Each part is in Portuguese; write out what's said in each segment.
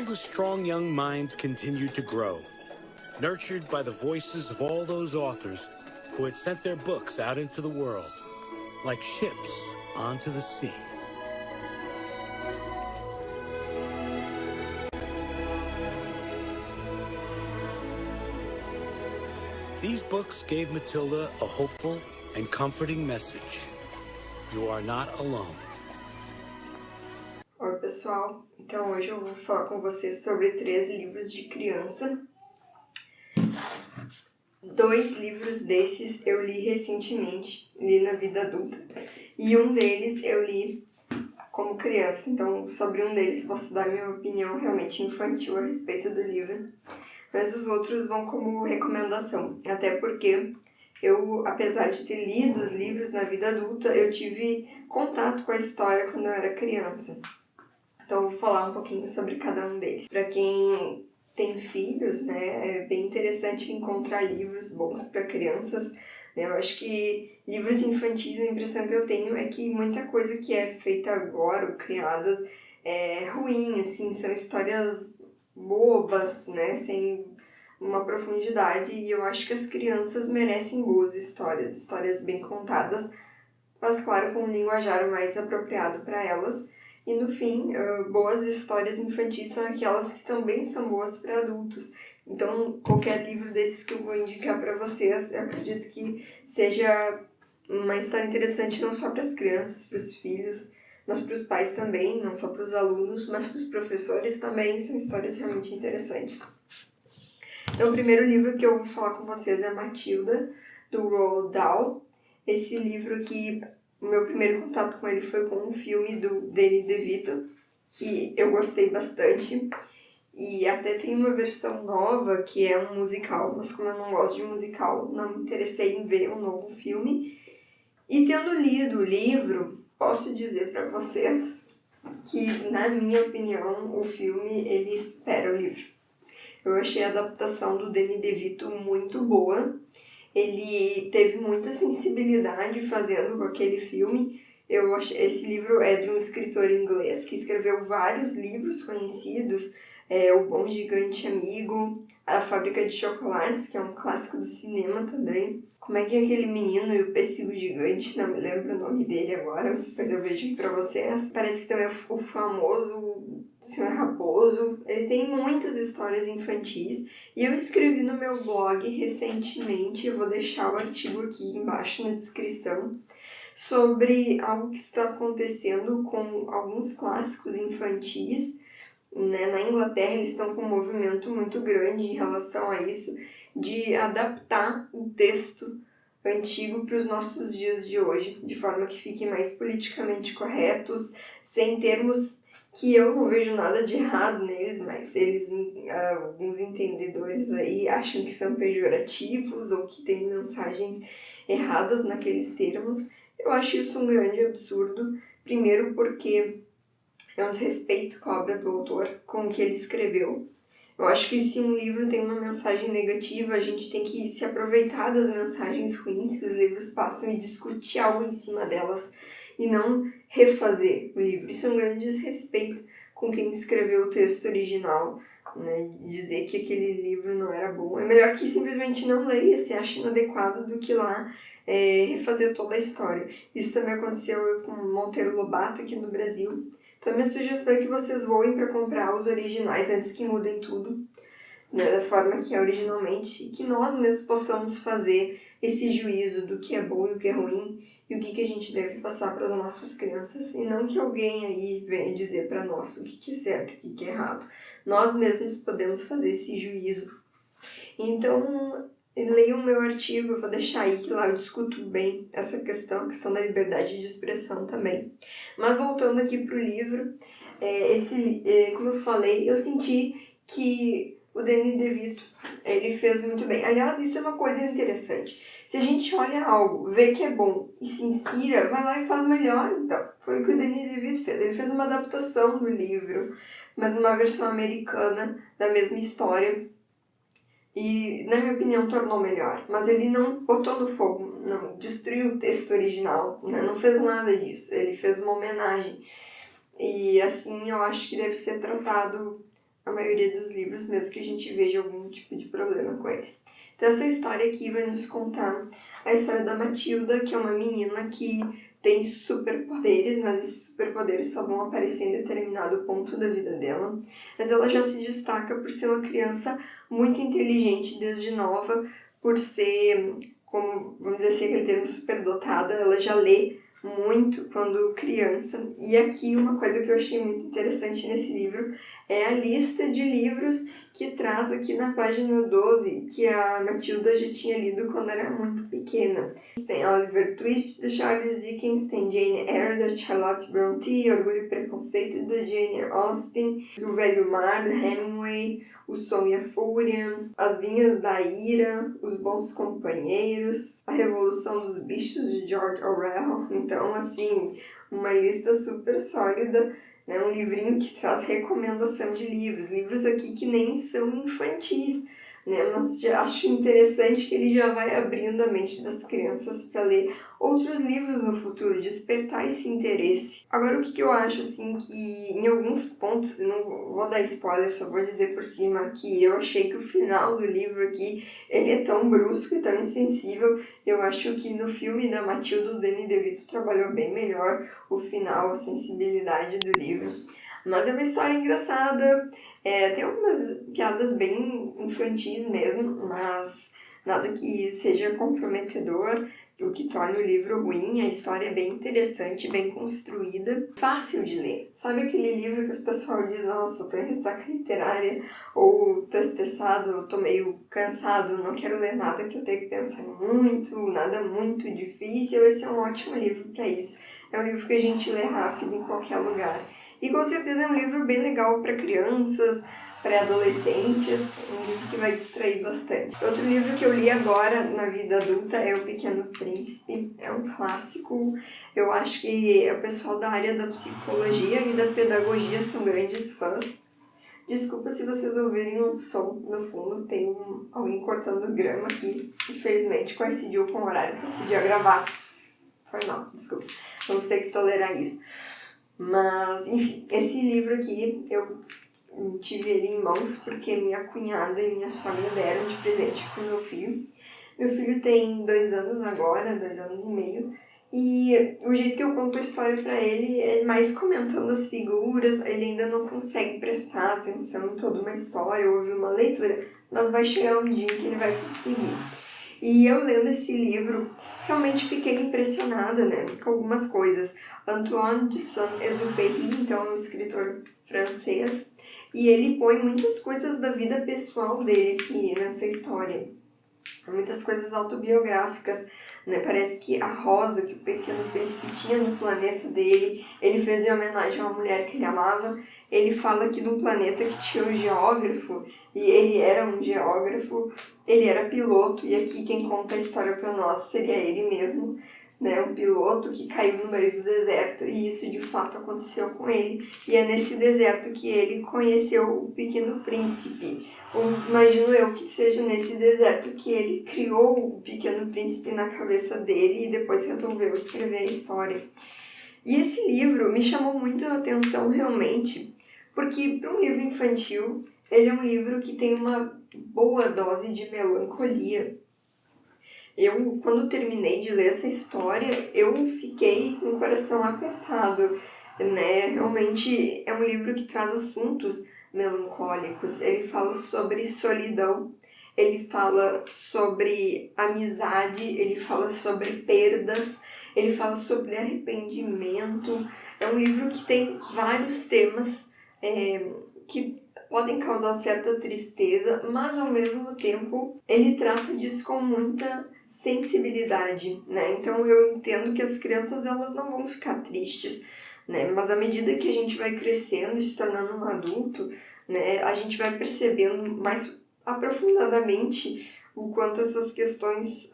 Matilda's strong young mind continued to grow, nurtured by the voices of all those authors who had sent their books out into the world, like ships onto the sea. These books gave Matilda a hopeful and comforting message. You are not alone. Oi, pessoal. Então hoje eu vou falar com vocês sobre 3 livros de criança. 2 livros desses eu li recentemente, li na vida adulta. E um deles eu li como criança. Então, sobre um deles posso dar minha opinião realmente infantil a respeito do livro. Mas os outros vão como recomendação. Até porque eu, apesar de ter lido os livros na vida adulta, eu tive contato com a história quando eu era criança. Então eu vou falar um pouquinho sobre cada um deles. Para quem tem filhos, né, é bem interessante encontrar livros bons para crianças. Eu acho que livros infantis, a impressão que eu tenho é que muita coisa que é feita agora ou criada é ruim, assim, são histórias bobas, né, sem uma profundidade, e eu acho que as crianças merecem boas histórias bem contadas, mas claro, com um linguajar mais apropriado para elas. E no fim, boas histórias infantis são aquelas que também são boas para adultos. Então, qualquer livro desses que eu vou indicar para vocês, eu acredito que seja uma história interessante não só para as crianças, para os filhos, mas para os pais também, não só para os alunos, mas para os professores também, são histórias realmente interessantes. Então, o primeiro livro que eu vou falar com vocês é Matilda, do Roald Dahl. Esse livro aqui, o meu primeiro contato com ele foi com um filme do Danny DeVito, que eu gostei bastante. E até tem uma versão nova que é um musical, mas como eu não gosto de musical, não me interessei em ver um novo filme. E tendo lido o livro, posso dizer para vocês que, na minha opinião, o filme ele supera o livro. Eu achei a adaptação do Danny DeVito muito boa. Ele teve muita sensibilidade fazendo aquele filme. Esse livro é de um escritor inglês que escreveu vários livros conhecidos. O Bom Gigante Amigo, A Fábrica de Chocolates, que é um clássico do cinema também. Como é que é aquele menino e o pêssego gigante? Não me lembro o nome dele agora, mas eu vejo pra vocês. Parece que também é o famoso Senhor Raposo. Ele tem muitas histórias infantis. E eu escrevi no meu blog recentemente, eu vou deixar o artigo aqui embaixo na descrição, sobre algo que está acontecendo com alguns clássicos infantis. Na Inglaterra eles estão com um movimento muito grande em relação a isso, de adaptar o texto antigo para os nossos dias de hoje, de forma que fiquem mais politicamente corretos, sem termos que eu não vejo nada de errado neles, mas alguns entendedores aí acham que são pejorativos ou que têm mensagens erradas naqueles termos. Eu acho isso um grande absurdo, primeiro porque é um desrespeito com a obra do autor, com o que ele escreveu. Eu acho que se um livro tem uma mensagem negativa, a gente tem que se aproveitar das mensagens ruins que os livros passam e discutir algo em cima delas, e não refazer o livro. Isso é um grande desrespeito com quem escreveu o texto original, né? Dizer que aquele livro não era bom. É melhor que simplesmente não leia, se ache inadequado, do que lá refazer toda a história. Isso também aconteceu com Monteiro Lobato aqui no Brasil. Então, a minha sugestão é que vocês voem para comprar os originais antes que mudem tudo, né, da forma que é originalmente, e que nós mesmos possamos fazer esse juízo do que é bom e o que é ruim, e o que a gente deve passar para as nossas crianças, e não que alguém aí venha dizer para nós o que é certo e o que é errado. Nós mesmos podemos fazer esse juízo. Então, leiam o meu artigo, eu vou deixar aí que lá eu discuto bem essa questão, a questão da liberdade de expressão também. Mas voltando aqui para o livro, como eu falei, eu senti que o Danny DeVito, ele fez muito bem. Aliás, isso é uma coisa interessante. Se a gente olha algo, vê que é bom e se inspira, vai lá e faz melhor. Então, foi o que o Danny DeVito fez. Ele fez uma adaptação do livro, mas numa versão americana da mesma história. E, na minha opinião, tornou melhor. Mas ele não botou no fogo, não destruiu o texto original, né? Não fez nada disso. Ele fez uma homenagem. E, assim, eu acho que deve ser tratado a maioria dos livros, mesmo que a gente veja algum tipo de problema com eles. Então essa história aqui vai nos contar a história da Matilda, que é uma menina que tem superpoderes, mas esses superpoderes só vão aparecer em determinado ponto da vida dela. Mas ela já se destaca por ser uma criança muito inteligente desde nova, por ser, como vamos dizer assim, aquele termo superdotada, ela já lê muito quando criança. E aqui uma coisa que eu achei muito interessante nesse livro é a lista de livros que traz aqui na página 12, que a Matilda já tinha lido quando era muito pequena. Tem Oliver Twist, do Charles Dickens, tem Jane Eyre, da Charlotte Brontë, Orgulho e Preconceito, da Jane Austen, O Velho Mar, do Hemingway, O Som e a Fúria, As Vinhas da Ira, Os Bons Companheiros, A Revolução dos Bichos, de George Orwell. Então, assim, uma lista super sólida, né? Um livrinho que traz recomendação de livros. Livros aqui que nem são infantis, né? Mas já acho interessante que ele já vai abrindo a mente das crianças para ler outros livros no futuro, despertar esse interesse. Agora, o que eu acho, assim, que em alguns pontos, e não vou dar spoiler, só vou dizer por cima que eu achei que o final do livro aqui, ele é tão brusco e tão insensível. Eu acho que no filme da Matilda, o Danny DeVito trabalhou bem melhor o final, a sensibilidade do livro. Mas é uma história engraçada, tem algumas piadas bem infantis mesmo, mas nada que seja comprometedor, o que torna o livro ruim. A história é bem interessante, bem construída, fácil de ler. Sabe aquele livro que o pessoal diz, nossa, tô em ressaca literária, ou tô estressado, tô meio cansado, não quero ler nada que eu tenho que pensar muito, nada muito difícil. Esse é um ótimo livro para isso. É um livro que a gente lê rápido em qualquer lugar. E com certeza é um livro bem legal para crianças, para adolescentes, um livro que vai distrair bastante. Outro livro que eu li agora na vida adulta é O Pequeno Príncipe. É um clássico. Eu acho que o pessoal da área da psicologia e da pedagogia são grandes fãs. Desculpa se vocês ouvirem um som no fundo, tem alguém cortando grama aqui. Infelizmente coincidiu com o horário que eu podia gravar. Foi mal, desculpa. Vamos ter que tolerar isso. Mas, enfim, esse livro aqui eu tive ele em mãos porque minha cunhada e minha sogra deram de presente pro meu filho. Meu filho tem 2 anos agora, 2 anos e meio. E o jeito que eu conto a história pra ele é mais comentando as figuras. Ele ainda não consegue prestar atenção em toda uma história ou ouvir uma leitura, mas vai chegar um dia em que ele vai conseguir. E eu lendo esse livro, realmente fiquei impressionada, né, com algumas coisas. Antoine de Saint-Exupéry, então é um escritor francês, e ele põe muitas coisas da vida pessoal dele aqui nessa história. Muitas coisas autobiográficas, né? Parece que a rosa que o Pequeno Príncipe tinha no planeta dele, ele fez em homenagem a uma mulher que ele amava. Ele fala aqui de um planeta que tinha um geógrafo, e ele era um geógrafo, ele era piloto, e aqui quem conta a história para nós seria ele mesmo, né? Um piloto que caiu no meio do deserto, e isso de fato aconteceu com ele. E é nesse deserto que ele conheceu o Pequeno Príncipe. Imagino eu que seja nesse deserto que ele criou o Pequeno Príncipe na cabeça dele e depois resolveu escrever a história. E esse livro me chamou muito a atenção realmente, porque para um livro infantil, ele é um livro que tem uma boa dose de melancolia. Eu, quando terminei de ler essa história, eu fiquei com o coração apertado, né? Realmente é um livro que traz assuntos melancólicos. Ele fala sobre solidão, ele fala sobre amizade, ele fala sobre perdas, ele fala sobre arrependimento. É um livro que tem vários temas que podem causar certa tristeza, mas ao mesmo tempo ele trata disso com muita sensibilidade, né? Então eu entendo que as crianças elas não vão ficar tristes, né? Mas à medida que a gente vai crescendo e se tornando um adulto, né, a gente vai percebendo mais aprofundadamente o quanto essas questões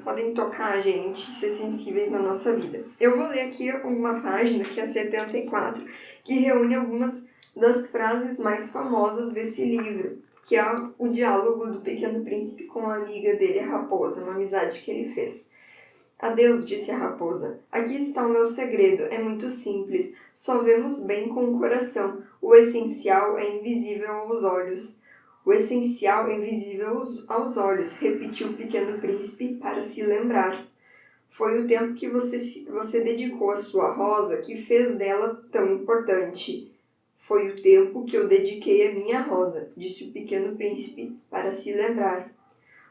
podem tocar a gente, ser sensíveis na nossa vida. Eu vou ler aqui uma página, que é a 74, que reúne algumas das frases mais famosas desse livro, que é o diálogo do Pequeno Príncipe com a amiga dele, a raposa, uma amizade que ele fez. Adeus, disse a raposa. Aqui está o meu segredo, é muito simples. Só vemos bem com o coração. O essencial é invisível aos olhos. O essencial é invisível aos olhos, repetiu o Pequeno Príncipe para se lembrar. Foi o tempo que você dedicou à sua rosa que fez dela tão importante. Foi o tempo que eu dediquei à minha rosa, disse o Pequeno Príncipe para se lembrar.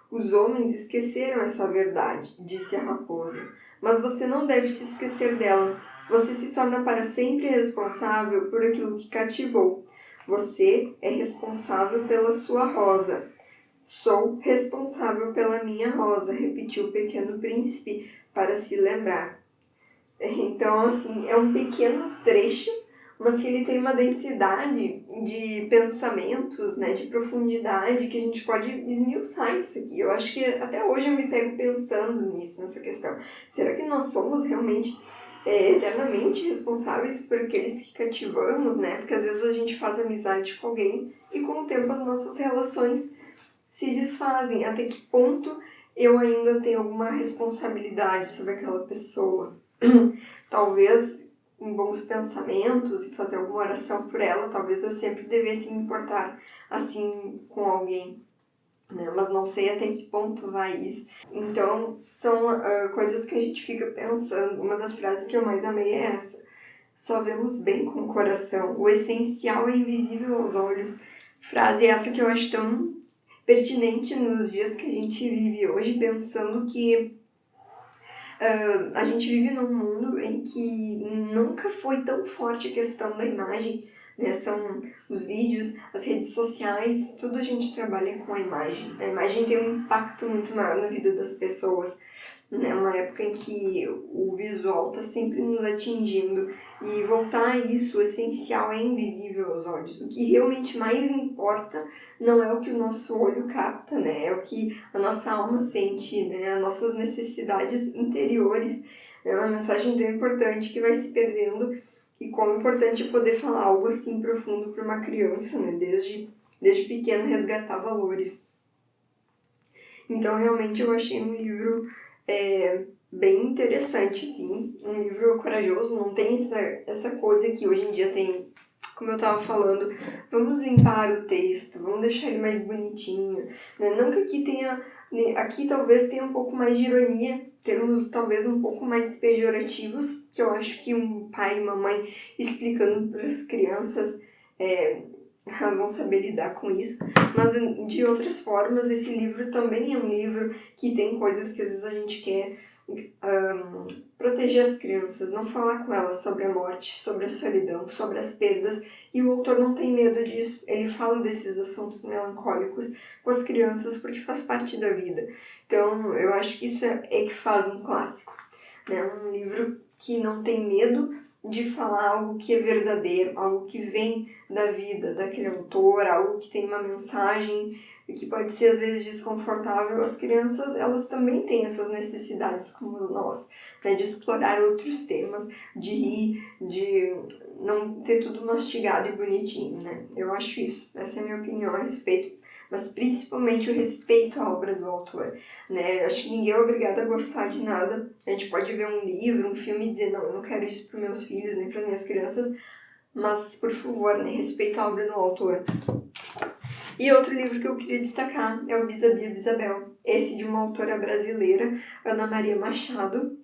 Os homens esqueceram essa verdade, disse a raposa. Mas você não deve se esquecer dela. Você se torna para sempre responsável por aquilo que cativou. Você é responsável pela sua rosa. Sou responsável pela minha rosa, repetiu o Pequeno Príncipe para se lembrar. Então, assim, é um pequeno trecho, mas que ele tem uma densidade de pensamentos, né, de profundidade, que a gente pode esmiuçar isso aqui. Eu acho que até hoje eu me pego pensando nisso, nessa questão. Será que nós somos realmente eternamente responsáveis por aqueles que cativamos, né? Porque às vezes a gente faz amizade com alguém e com o tempo as nossas relações se desfazem. Até que ponto eu ainda tenho alguma responsabilidade sobre aquela pessoa? Talvez em bons pensamentos e fazer alguma oração por ela, talvez eu sempre devesse me importar assim com alguém, né? Mas não sei até que ponto vai isso. Então, são coisas que a gente fica pensando. Uma das frases que eu mais amei é essa: só vemos bem com o coração, o essencial é invisível aos olhos. Frase essa que eu acho tão pertinente nos dias que a gente vive hoje, pensando que a gente vive num mundo em que nunca foi tão forte a questão da imagem, né? São os vídeos, as redes sociais, tudo a gente trabalha com a imagem. A imagem tem um impacto muito maior na vida das pessoas, né? Uma época em que o visual está sempre nos atingindo, e voltar a isso, o essencial é invisível aos olhos. O que realmente mais importa não é o que o nosso olho capta, né? É o que a nossa alma sente, né? As nossas necessidades interiores. É uma mensagem tão importante que vai se perdendo, e como é importante poder falar algo assim profundo para uma criança, né? Desde pequeno resgatar valores. Então, realmente, eu achei um livro bem interessante, assim, um livro corajoso, não tem essa coisa que hoje em dia tem, como eu tava falando, vamos limpar o texto, vamos deixar ele mais bonitinho, né? Não que aqui talvez tenha um pouco mais de ironia, termos talvez um pouco mais pejorativos, que eu acho que um pai e uma mãe explicando para as crianças, elas vão saber lidar com isso, mas de outras formas esse livro também é um livro que tem coisas que às vezes a gente quer proteger as crianças, não falar com elas sobre a morte, sobre a solidão, sobre as perdas, e o autor não tem medo disso, ele fala desses assuntos melancólicos com as crianças porque faz parte da vida. Então eu acho que isso é que faz um clássico, né? Um livro que não tem medo de falar algo que é verdadeiro, algo que vem da vida daquele autor, algo que tem uma mensagem que pode ser às vezes desconfortável. As crianças, elas também têm essas necessidades como nós, né, de explorar outros temas, de rir, de não ter tudo mastigado e bonitinho, né? Eu acho isso, essa é a minha opinião a respeito, mas principalmente o respeito à obra do autor, né? Acho que ninguém é obrigado a gostar de nada. A gente pode ver um livro, um filme e dizer, não, eu não quero isso para meus filhos, nem para minhas crianças, mas, por favor, né, respeito à obra do autor. E outro livro que eu queria destacar é o Bisabia Bisabel, esse de uma autora brasileira, Ana Maria Machado.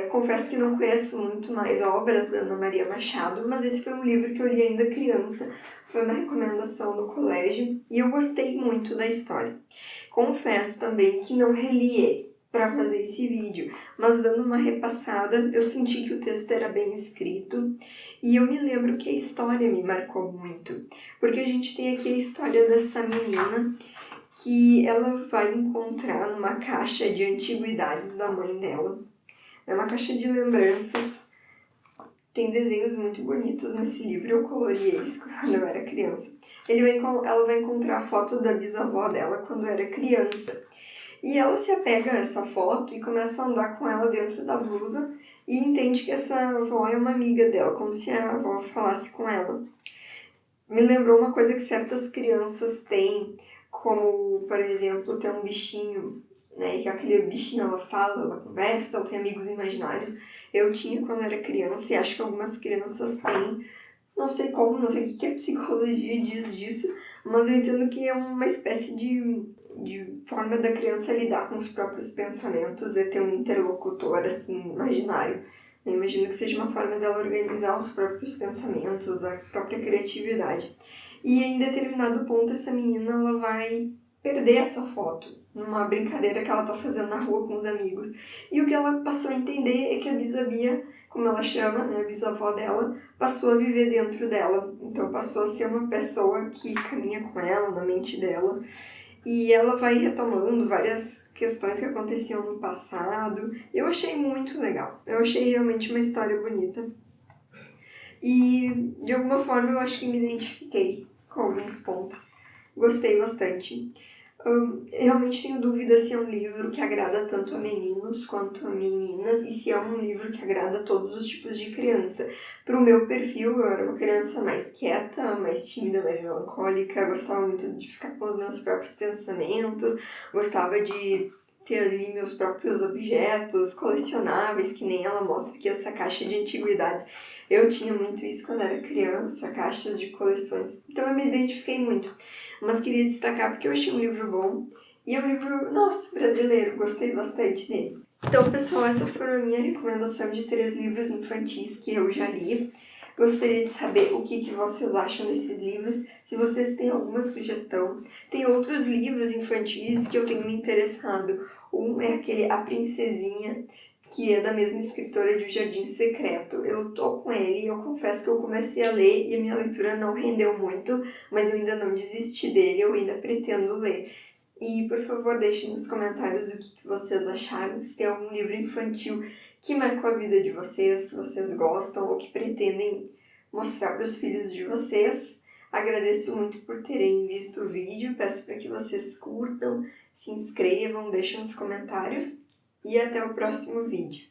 Confesso que não conheço muito mais obras da Ana Maria Machado, mas esse foi um livro que eu li ainda criança, foi uma recomendação do colégio e eu gostei muito da história. Confesso também que não reli ele para fazer esse vídeo, mas dando uma repassada, eu senti que o texto era bem escrito e eu me lembro que a história me marcou muito, porque a gente tem aqui a história dessa menina que ela vai encontrar numa caixa de antiguidades da mãe dela. É uma caixa de lembranças, tem desenhos muito bonitos nesse livro, eu colori eles quando eu era criança. Ela vai encontrar a foto da bisavó dela quando era criança. E ela se apega a essa foto e começa a andar com ela dentro da blusa e entende que essa avó é uma amiga dela, como se a avó falasse com ela. Me lembrou uma coisa que certas crianças têm, como, por exemplo, ter um bichinho, né, que aquele bichinho ela fala, ela conversa, ou tem amigos imaginários. Eu tinha quando era criança e acho que algumas crianças têm. Não sei como, não sei o que a psicologia diz disso, mas eu entendo que é uma espécie de forma da criança lidar com os próprios pensamentos, é ter um interlocutor, assim, imaginário. Eu imagino que seja uma forma dela organizar os próprios pensamentos, a própria criatividade. E em determinado ponto, essa menina, ela vai perder essa foto numa brincadeira que ela tá fazendo na rua com os amigos. E o que ela passou a entender é que a bisavia, como ela chama, né, a bisavó dela, passou a viver dentro dela. Então passou a ser uma pessoa que caminha com ela, na mente dela. E ela vai retomando várias questões que aconteciam no passado. Eu achei muito legal. Eu achei realmente uma história bonita. E, de alguma forma, eu acho que me identifiquei com alguns pontos. Gostei bastante. Realmente tenho dúvida se é um livro que agrada tanto a meninos quanto a meninas e se é um livro que agrada a todos os tipos de criança. Pro meu perfil, eu era uma criança mais quieta, mais tímida, mais melancólica, gostava muito de ficar com os meus próprios pensamentos, gostava de ter ali meus próprios objetos colecionáveis, que nem ela mostra aqui essa caixa de antiguidades. Eu tinha muito isso quando era criança, caixas de coleções. Então eu me identifiquei muito. Mas queria destacar porque eu achei um livro bom. E é um livro, nossa, brasileiro. Gostei bastante dele. Então, pessoal, essa foi a minha recomendação de 3 livros infantis que eu já li. Gostaria de saber o que vocês acham desses livros, se vocês têm alguma sugestão. Tem outros livros infantis que eu tenho me interessado. Um é aquele A Princesinha, que é da mesma escritora de O Jardim Secreto. Eu tô com ele e eu confesso que eu comecei a ler e a minha leitura não rendeu muito, mas eu ainda não desisti dele, eu ainda pretendo ler. E, por favor, deixem nos comentários o que vocês acharam, se tem algum livro infantil que marcou a vida de vocês, que vocês gostam ou que pretendem mostrar para os filhos de vocês. Agradeço muito por terem visto o vídeo, peço para que vocês curtam, se inscrevam, deixem nos comentários e até o próximo vídeo.